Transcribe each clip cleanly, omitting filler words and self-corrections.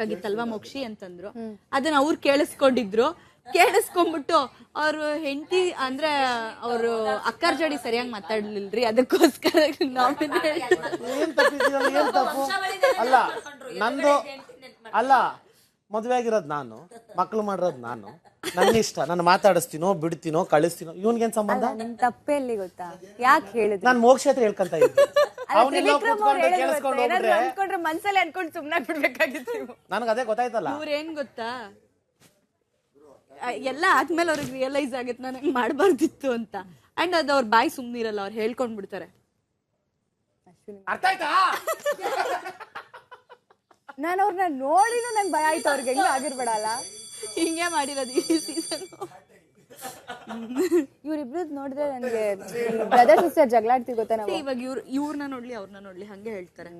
ಆಗಿತ್ತಲ್ವಾ ಮೋಕ್ಷಿ ಅಂತಂದ್ರು. ಅದನ್ನ ಅವ್ರು ಕೇಳಿಸ್ಕೊಂಡ್ಬಿಟ್ಟು ಅವ್ರು ಹೆಂಡತಿ ಅಂದ್ರೆ ಅವರು ಅಕ್ಕರ್ ಜೋಡಿ ಸರಿಯಾಗಿ ಮಾತಾಡ್ಲಿಲ್ರಿ, ಅದಕ್ಕೋಸ್ಕರ ಅಲ್ಲ ನಂದು ಅಲ್ಲ, ಮದ್ವೆ ಆಗಿರೋದು ನಾನು, ಮಕ್ಳು ಮಾಡಿರೋದು ನಾನು, ನನ್ನ ಇಷ್ಟ, ನಾನು ಮಾತಾಡಿಸ್ತೀನೋ ಬಿಡ್ತೀನೋ ಕಳಿಸ್ತೀನೋ, ಇವನ್ಗೇನ್ ಸಂಬಂಧ? ತಪ್ಪೆ ಎಲ್ಲಿ ಗೊತ್ತಾ, ಯಾಕೆ ಹೇಳಿದ್ರು? ನಾನು ಮೋಕ್ಷ ಹತ್ರ ಹೇಳ್ಕೊಂತ ಇದ್ದೆ, ಅನ್ಕೊಂಡ್ರೆ ಮನ್ಸಲ್ಲಿ ಅನ್ಕೊಂಡು ಸುಮ್ನೆ ಬಿಡ್ಬೇಕಾಗಿತ್ತು. ನನಗೆ ಅದೇ ಗೊತ್ತಾಯ್ತಲ್ಲ. ಇವ್ರೇನ್ ಗೊತ್ತಾ, ಎಲ್ಲ ಆದ್ಮೇಲೆ ಅವ್ರಿಗೆ ರಿಯಲೈಸ್ ಆಗತ್ತೆ ನಾನು ಹಂಗ್ ಮಾಡ್ಬಾರ್ದಿತ್ತು ಅಂತ. ಅಂಡ್ ಅದು ಅವ್ರ ಬಾಯಿ ಸುಮ್ನಿರಲ್ಲ, ಅವ್ರು ಹೇಳ್ಕೊಂಡ್ಬಿಡ್ತಾರೆ. ಅರ್ಥ ಆಯ್ತಾ? ನಾನು ಅವ್ರನ್ನ ನೋಡಿನೂ ನಂಗೆ ಭಯ ಆಯ್ತು, ಅವ್ರಿಗೆ ಹೆಂಗ ಆಗಿರ್ಬೇಡಲ್ಲ. ಹಿಂಗೆ ಮಾಡಿರೋದು ಈ ಸೀಸನ್. ಇವ್ರಿಬ್ರದ್ ನೋಡಿದ್ರೆ ನನಗೆ ಬ್ರದರ್ ಸಿಸ್ಟರ್ ಜಗಳಾಡ್ತೀವಿ ಗೊತ್ತಾ ನಾವು. ಇವಾಗ ಇವ್ರನ್ನ ನೋಡ್ಲಿ ಅವ್ರನ್ನ ನೋಡ್ಲಿ ಹಂಗೆ ಹೇಳ್ತಾರೆ.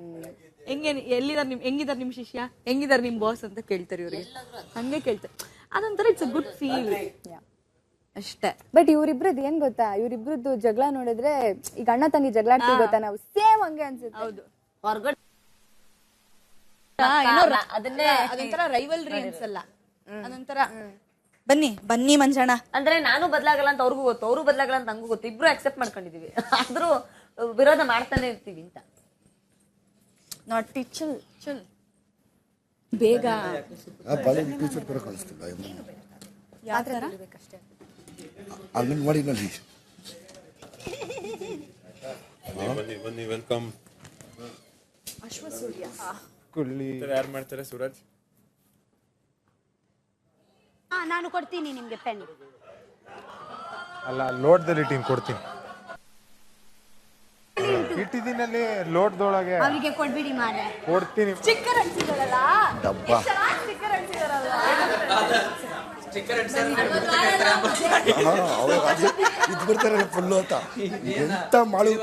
ಹೆಂಗಿದಾರ ನಿಮ್ ಶಿಷ್ಯ, ಹೆಂಗಿದಾರ ನಿಮ್ ಬಾಸ್ ಅಂತ ಕೇಳ್ತಾರೆ ಇವ್ರಿಗೆ, ಹಂಗೆ ಕೇಳ್ತಾರೆ. ಅದೊಂಥರ ಇಟ್ಸ್ ಅ ಗುಡ್ ಫೀಲ್ ಅಷ್ಟೇ. ಬಟ್ ಇವ್ರಿಬ್ರದ್ ಏನ್ ಗೊತ್ತಾ, ಇವ್ರಿಬ್ರದ್ದು ಜಗಳ ನೋಡಿದ್ರೆ ಈಗ ಅಣ್ಣ ತಂಗಿ ಜಗಳಾಡ್ತೀವಿ ಗೊತ್ತಾ ನಾವು, ಸೇಮ್ ಹಂಗೆ ಅನ್ಸುತ್ತೆ. ಹೌದು, ಹೊರಗಡೆ ಅದೊಂಥರ ರೈವಲ್ರಿ ಅನ್ಸಲ್ಲ, ಅದೊಂಥರ ಬನ್ನಿ ಬನ್ನಿ ಮಂಜಣ್ಣ ಅಂದ್ರೆ ನಾನು ಬದಲಾಗಲ್ಲ ಅಂತ ಅವ್ರಿಗೂ ಗೊತ್ತು, ಅವರು ಬದಲಾಗಲ್ಲ ಅಂತ ನಂಗೂ ಗೊತ್ತು, ಇಬ್ರು ಅಕ್ಸೆಪ್ಟ್ ಮಾಡ್ಕೊಂಡಿದೀವಿ. ಆದ್ರೂ ವಿರೋಧ ಮಾಡ್ತಾನೆ ಇರ್ತೀವಿ ಅಂತ. ನಾಟ್ ಚಿಲ್ ಚಿಲ್ ಬೇಗ ಅಂಗನವಾಡಿನಲ್ಲಿ ಬನ್ನಿ ವೆಲ್ಕಮ್. ಅಶ್ವಸೂರ್ಯ ಯಾರು ಮಾಡ್ತಾರೆ? ಸೂರಜ್. ನಾನು ಕೊಡ್ತೀನಿ ನಿಮ್ಗೆ ಪೆನ್. ಅಲ್ಲ, ಲೋಟದಲ್ಲಿ ಟೀಮ್ ಕೊಡ್ತೀನಿ. ಇಟ್ಟಿದ್ದೀನಲ್ಲಿ ಲೋಟದೊಳಗೆ ಅವರಿಗೆ ಕೊಡ್ಬಿಡಿ ಮಾರೆ. ಕೊಡ್ತೀನಿ. ಸ್ಟಿಕ್ಕರ್ ಅಂಟಿದಾರಲ್ಲ, ಡಬ್ಬ ಸ್ಟಿಕ್ಕರ್ ಅಂಟಿದಾರಲ್ಲ, ಇದು ಬಿಡ್ತಾರೆ ಫುಲ್ಲು ಅಂತ. ಎಂತ ಮಾಡು, ಈ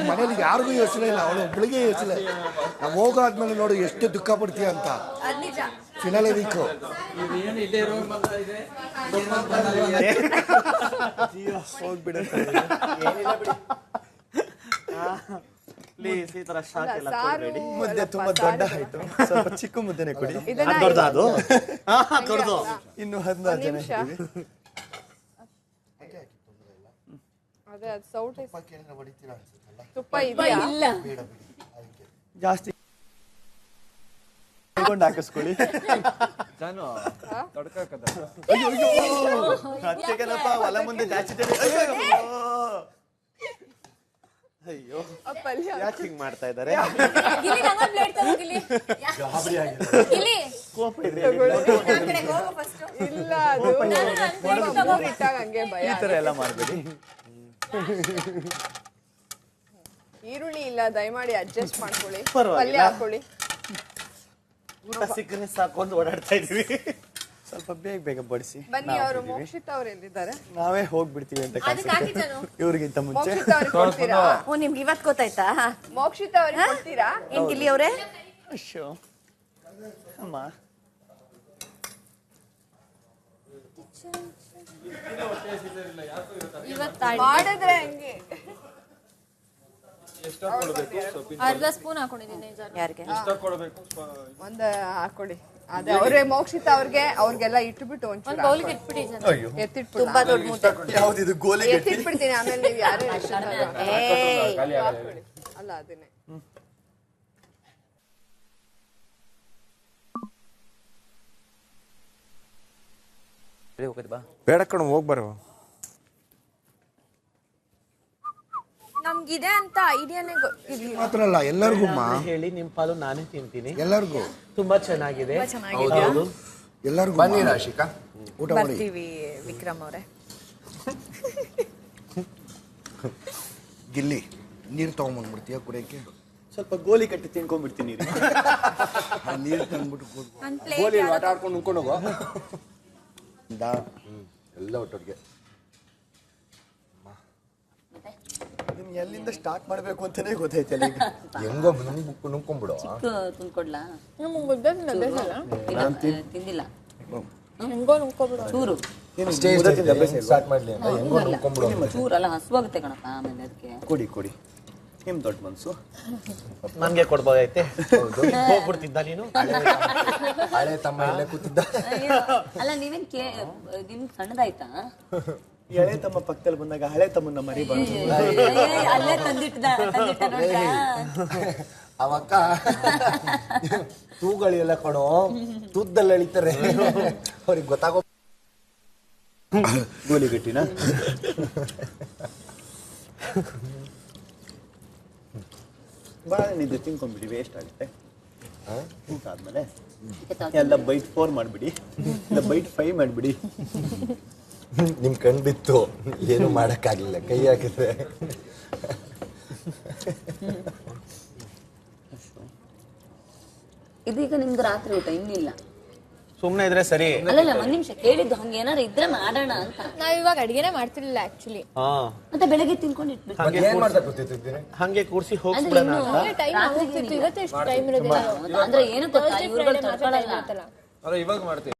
ಮನೇಲಿ ಯಾರಿಗೂ ಯೋಚನೆ ಇಲ್ಲ, ಅವಳು ಒಬ್ಬಳಿಗೆ ಯೋಚನೆ. ನಾವು ಹೋಗಾದ್ಮೇಲೆ ನೋಡು ಎಷ್ಟು ದುಃಖ ಪಡ್ತೀಯ ಅಂತ. ಫಿನಾಲೆ ವೀಕು ಪ್ಲೀಸ್ ಈ ತರ ಶಾಕ್ ಎಲ್ಲ ಕೊಡ್ಬೇಡಿ. ಮುದ್ದೆ ತುಂಬಾ ದೊಡ್ಡ ಆಯ್ತು, ಸ್ವಲ್ಪ ಚಿಕ್ಕ ಮುದ್ದೆನೆ ಕೊಡಿ. ದೊಡ್ಡದು ದೊಡ್ಡದು. ಇನ್ನು 16 ಜನ ಇದ್ದೀವಿ. ತುಪ್ಪ ಇದೆಯಾ? ಜಾಸ್ತಿ ಹಾಕಿಸ್ಕೊಳ್ಳಿ. ಜಾನು ತೊಡ್ಕದ ಹಚ್ಚಗನಪ್ಪ ಹೊಲ ಮುಂದೆ ಜಾಸ್ತಿ. ಅಯ್ಯೋ ಯಾಕೆ ಹಿಂಗ್ ಮಾಡ್ತಾ ಇದಾರೆ? ಈ ತರ ಎಲ್ಲ ಮಾಡ್ಬೇಡಿ. ಈರುಳ್ಳಿ ಇಲ್ಲ, ದಯಮಾಡಿ ಅಡ್ಜಸ್ಟ್ ಮಾಡ್ಕೊಳ್ಳಿ, ಪರವಾಗಿಲ್ಲ. ಪಲ್ಯ ಹಾಕೊಳ್ಳಿ. ಊಟ ಸಿಕ್ಕರೆ ಸಾಕೊಂಡು ಓಡಾಡ್ತಾ ಇದೀವಿ. ಸ್ವಲ್ಪ ಬೇಗ ಬೇಗ ಬಡಿಸಿ. ಬನ್ನಿ, ಅವರು ಮೋಕ್ಷಿತ್ ಅವ್ರು ಎಲ್ಲಿದ್ದಾರೆ? ನಾವೇ ಹೋಗ್ಬಿಡ್ತೀವಿ ಅಂತ ಕಾಣಿಸುತ್ತೆ ಇವ್ರಿಗಿಂತ ಮುಂಚೆ. ಮೋಕ್ಷಿತ್ ಅವ್ರಿಗೆ ಕೊಡ್ತೀರಾ? ಓ, ನಿಮ್ಗೆ ಇವತ್ತು ಗೊತ್ತಾಯ್ತಾ? ಮೋಕ್ಷಿತ್ ಅವ್ರಿಗೆ ಕೊಡ್ತೀರಾ? ಏನ್ ಗಿಲ್ಲಿ ಅವ್ರೆ? ಅಶ್ಯೋ ಅಮ್ಮ, ಮಾಡಿದ್ರೆ ಹಂಗೆ ಅರ್ಧ ಸ್ಪೂನ್ ಹಾಕೊಂಡಿದ್ದೀನಿ. ಯಾರಿಗೆ? ಒಂದ್ ಹಾಕೊಳ್ಳಿ. ಅದೇ ಅವ್ರೆ ಮೋಕ್ಷಿತ್ ಅವ್ರಿಗೆಲ್ಲ ಇಟ್ಬಿಟ್ಟು ಒಂಚೂರು ಬೌಲ್ಗೆ ಇಟ್ಬಿಡಿ ಜನ. ಎತ್ತಿಟ್ಬಿಟ್ಟು ತುಂಬಾ ದೊಡ್ಡ ಮುದ್ದೆ. ಯಾವ್ದಿದು ಗೋಲಿ ಎತ್ತಿಟ್ಬಿಡ್ತೀನಿ. ಆಮೇಲೆ ನೀವು ಯಾರೇ ಅಲ್ಲ ಅದನ್ನೇ ಬೇಡ ಕಣ, ಹೋಗ್ಬಾರ. ನಮ್ಗಿದೆ ಅಂತ ಐಡಿಯಾನೇ ಗೊತ್ತಿರ್ಲಿಲ್ಲ. ಮಾತ್ರ ಅಲ್ಲ ಎಲ್ಲರಿಗೂ ಹೇಳಿ ನಿಮ್ ಪಾಲು ನಾನೇ ತಿಂತೀನಿ. ಎಲ್ಲರಿಗೂ ತುಂಬಾ ಚೆನ್ನಾಗಿದೆ. ಹೌದು, ಎಲ್ಲರಿಗೂ ಬನ್ನಿ ರಾಶಿಕಾ, ಊಟ ಮಾಡಿ. ವಿಕ್ರಮ್ ಅವರೇ, ಗಿಲ್ಲಿ ನೀರು ತಗೊಂಡ್ಬಂದ್ಬಿಡ್ತೀಯ ಕುಡಿಯಕ್ಕೆ? ಸ್ವಲ್ಪ ಗೋಲಿ ಕಟ್ಟಿ ತಿನ್ಕೊಂಡ್ಬಿಡ್ತೀನಿ. ನೀರು ತಂದ್ಬಿಟ್ಟು ಗೋಲಿ ಆಟ ಆಡ್ಕೊಂಡು ಉಣ್ಕೊಂಡು ಹೋಗೋ ಎಲ್ಲ ಒಟ್ಟೊಟ್ಟಿಗೆ. ನಿಮ್ಗೆ ಎಲ್ಲಿಂದ ಸ್ಟಾರ್ಟ್ ಮಾಡ್ಬೇಕು ಅಂತಾನೆ ಗೊತ್ತಾಯ್ತಲ್ಲ ಈಗ. ಹೆಂಗೋ ನುಂಗ್ಕೊಂಡ್ಬಿಡು. ತುಂಬ್ಕೊಡ್ಲಾ? ತಿಂದಿಲ್ಲ. ಹೆಂಗೋ ನುಂಗ್ಕೊಬಿಡು. ಚೂರು ಸ್ಟಾರ್ಟ್ ಮಾಡ್ಲಿ ಅಂತ ಹೆಂಗೋ ನುಂಗ್ಕೊಂಡ್ಬಿಡು. ಚೂರಲ್ಲ, ಹಸುವಾಗುತ್ತೆ ಕಣಪ್ಪ ಆಮೇಲೆ. ಅದಕ್ಕೆ ಕೊಡಿ ಕೊಡಿ. ನಿಮ್ ದೊಡ್ಡ ಮನ್ಸು. ನನ್ಗೆ ಕೊಡ್ಬೋದೈತೆ ಹೋಗ್ಬಿಡ್ತಿದ್ದ ನೀನು. ಹಳೆ ತಮ್ಮ ಇಲ್ಲೇ ಕೂತಿದ್ದ. ಅಯ್ಯೋ, ಅಲ್ಲ ನೀವೇನ್ ನಿಮ್ ಸಣ್ಣದಾಯ್ತಾ? ಎಳೆ ತಮ್ಮ ಪಕ್ಕದಲ್ಲಿ ಬಂದಾಗ ಹಳೆ ತಮ್ಮನ್ನ ಮರಿಬಾರ್ದು. ಅಲ್ಲೇ ತಂದಿಟ್ಟ ನೋಡ್ದಾ? ಅವಕ್ಕ ತೂಗಳೆಲ್ಲ ಕೊಡೋ ತುದ್ದಲ್ಲಿ ಎಳಿತಾರೆ, ಅವ್ರಿಗೆ ಗೊತ್ತಾಗೋ. ಗೋಲಿಗಟ್ಟಿನ ಬಾಳೆಹಣ್ಣಿದ್ದು ತಿನ್ಕೊಂಡ್ಬಿಡಿ, ವೇಸ್ಟ್ ಆಗುತ್ತೆ. ಊಟ ಆದ್ಮೇಲೆ ಎಲ್ಲ ಬೈಟ್ 4 ಮಾಡ್ಬಿಡಿ, ಇಲ್ಲ ಬೈಟ್ 5 ಮಾಡ್ಬಿಡಿ. ನಿಮ್ ಕಣ್ ಬಿತ್ತು, ಏನು ಮಾಡಕ್ಕಾಗ್ಲಿಲ್ಲ, ಕೈ ಹಾಕಿದ್ರೆ. ಇದೀಗ ನಿಮ್ದು ರಾತ್ರಿ ಊಟ ಇನ್ನಿಲ್ಲ. ಸುಮ್ನೆ ಇದ್ರೆ ಸರಿ. ಅಲ್ಲಲ್ಲ ಒಂದ್ ನಿಮಿಷ ಕೇಳಿದ್ದು, ಹಂಗ ಏನಾರ ಇದ್ರೆ ಮಾಡೋಣ ಅಂತ. ನಾವ್ ಇವಾಗ ಅಡಿಗೆನೆ ಮಾಡ್ತಿರ್ಲಿಲ್ಲ ಆಕ್ಚುಲಿ. ಹಾ ಮತ್ತೆ ಬೆಳಗ್ಗೆ ತಿನ್ಕೊಂಡು ಇಟ್ಬಿಟ್ಟು ಏನ್ ಮಾಡ್ತಾ ಕೂತಿದ್ದೀನಿ? ಹಂಗೆ ಕೂರ್ಸಿ ಹೋಗ್ಬಿಡೋಣ ಅಂತ. ಟೈಮ್ ಹೋಗ್ತಿತ್ತು, ಇವತ್ತು ಎಷ್ಟು ಟೈಮ್ ಇರೋದಿಲ್ಲ. ಅಂದ್ರೆ ಏನು ಗೊತ್ತಾ, ಇವ್ರುಗಳು ತಡ್ಕೊಳಲ್ಲ. ಇವಾಗ ಮಾಡ್ತೀವಿ.